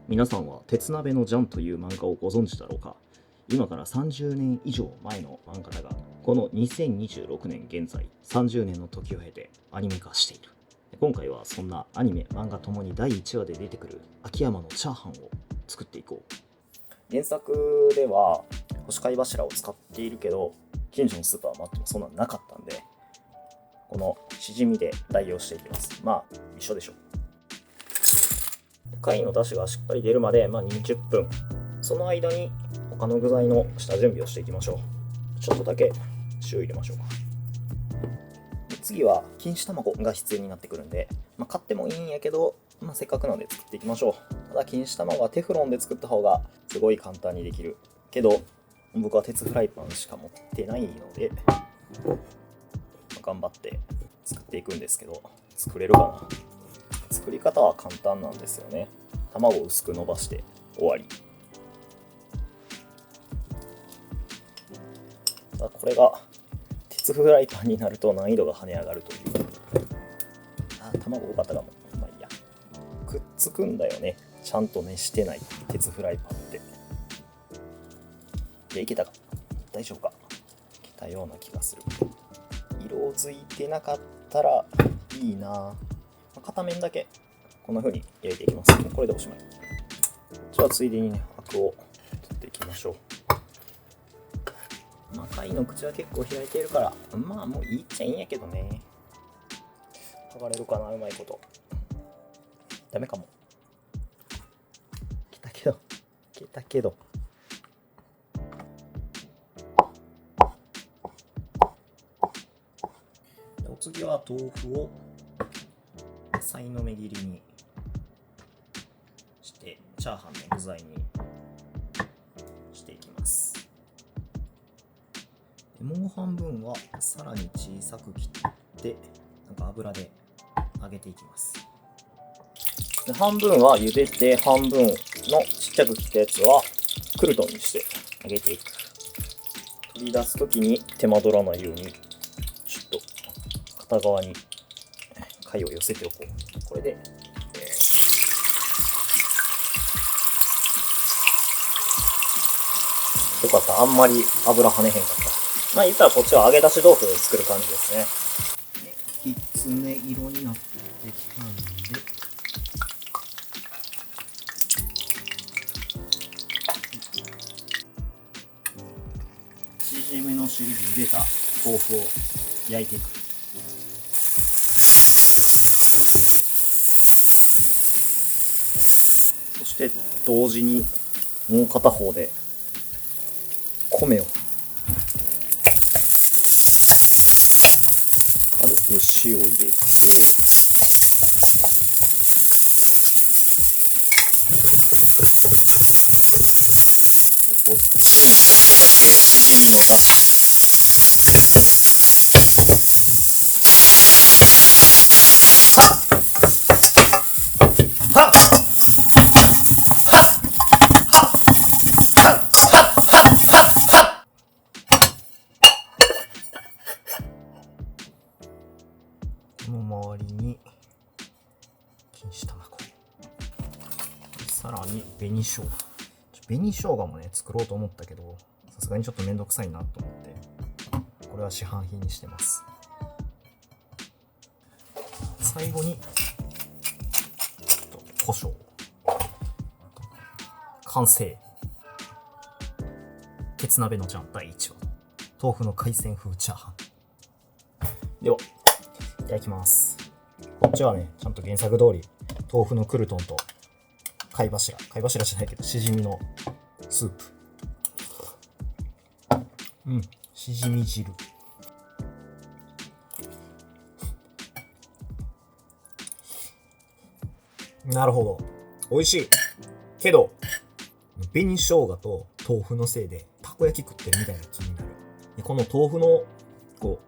皆さんは鉄鍋のジャンという漫画をご存知だろうか。今から30年以上前の漫画だが、この2026年現在30年の時を経てアニメ化している。今回はそんなアニメ漫画ともに第1話で出てくる秋山のチャーハンを作っていこう。原作では干し貝柱を使っているけど、近所のスーパーマーケットもそんなのなかったんで、このしじみで代用していきます。まあ一緒でしょ。貝の出汁がしっかり出るまで、20分。その間に他の具材の下準備をしていきましょう。ちょっとだけ塩入れましょうか。次は錦糸卵が必要になってくるんで、買ってもいいんやけど、せっかくなので作っていきましょう。ただ錦糸卵はテフロンで作った方がすごい簡単にできるけど、僕は鉄フライパンしか持ってないので、頑張って作っていくんですけど、作れるかな。作り方は簡単なんですよね。卵を薄く伸ばして終わり。ただこれが鉄フライパンになると難易度が跳ね上がるという。卵多かったかも。まあいいや。くっつくんだよね。ちゃんと熱してない鉄フライパンって。で、いけたか。大丈夫か。いけたような気がする。色づいてなかったらいいな。片面だけこんな風に焼いていきます。これでおしまい。こっちはついでにね、アクを取っていきましょう。貝の口は結構開いているから、もういいっちゃいいんやけどね。剥がれるかな、うまいこと。ダメかも。いけたけど。お次は豆腐をさいの目切りにしてチャーハンの具材にしていきます。もう半分はさらに小さく切って油で揚げていきます。で、半分は茹でて、半分のちっちゃく切ったやつはクルトンにして揚げていく。取り出すときに手間取らないようにちょっと片側に貝を寄せておこう。これで、よかった。あんまり油跳ねへんかった。言ったらこっちは揚げ出し豆腐を作る感じですね。きつね色になってきたんで、しじみの汁で茹でた豆腐を焼いていく。そして同時にもう片方で米を軽く塩を入れて、こっちにしじみの出汁、この周りに錦糸卵、さらに紅生姜。紅生姜もね作ろうと思ったけど、さすがにちょっとめんどくさいなと思ってこれは市販品にしてます。最後に胡椒。完成。鉄鍋のジャン第1話、豆腐の海鮮風チャーハン。では、いただきます。こっちはね、ちゃんと原作通り、豆腐のクルトンと貝柱じゃないけど、しじみのスープ。しじみ汁。なるほど。美味しい。けど、紅生姜と豆腐のせいで、たこ焼き食ってるみたいな気になる。でこの豆腐の、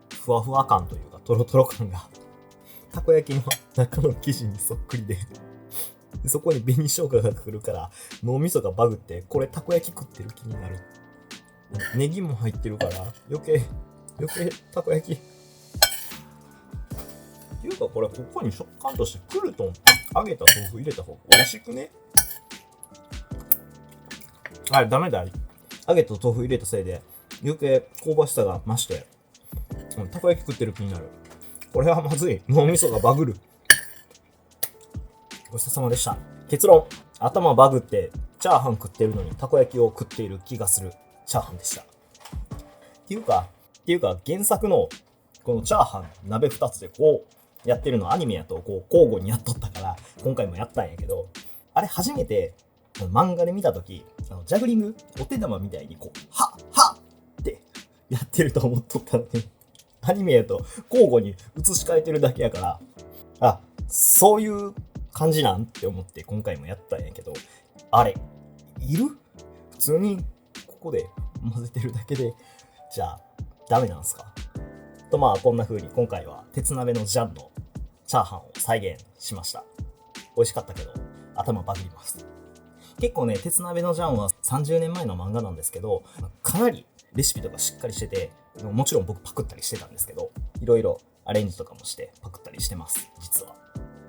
ふわふわ感というか、トロトロ感が、たこ焼きの中の生地にそっくりで、そこに紅生姜が来るから、脳みそがバグって、これたこ焼き食ってる気になる。ネギも入ってるから、余計たこ焼き。っていうかこれここに食感としてクルトン揚げた豆腐入れた方が美味しくね。あれダメだ。揚げた豆腐入れたせいで余計香ばしさが増して、たこ焼き食ってる気になる。これはまずい。脳みそがバグる。ごちそうさまでした。結論、頭バグってチャーハン食ってるのにたこ焼きを食っている気がするチャーハンでした。っていうか原作のこのチャーハン鍋2つでこうやってるのアニメやとこう交互にやっとったから今回もやったんやけど、あれ初めて漫画で見たとき、ジャグリングお手玉みたいにこうはっはっってやってると思っとったのに、アニメやと交互に映し替えてるだけやから、あ、そういう感じなんって思って今回もやったんやけど、あれいる？普通にここで混ぜてるだけでじゃあダメなんすかと、まあこんな風に今回は鉄鍋のジャンのチャーハンを再現しました。美味しかったけど頭バグります。結構ね、鉄鍋のジャンは30年前の漫画なんですけど、かなりレシピとかしっかりしてて、もちろん僕パクったりしてたんですけど、いろいろアレンジとかもしてパクったりしてます。実は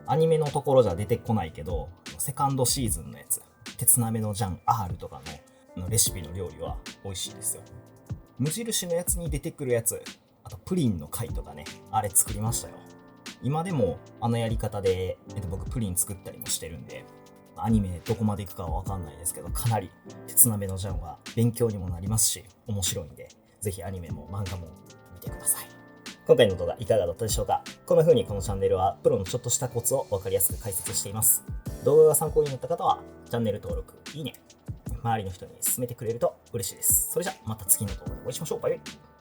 アニメのところじゃ出てこないけど、セカンドシーズンのやつ、鉄鍋のジャン R とかのレシピの料理は美味しいですよ。無印のやつに出てくるやつ、あとプリンの回とかね、あれ作りましたよ。今でもあのやり方で、僕プリン作ったりもしてるんで、アニメどこまでいくかは分かんないですけど、かなり鉄鍋のジャンは勉強にもなりますし面白いんで、ぜひアニメも漫画も見てください。今回の動画いかがだったでしょうか。こんな風にこのチャンネルはプロのちょっとしたコツを分かりやすく解説しています。動画が参考になった方はチャンネル登録、いいね、周りの人に勧めてくれると嬉しいです。それじゃまた次の動画でお会いしましょう。バイバイ。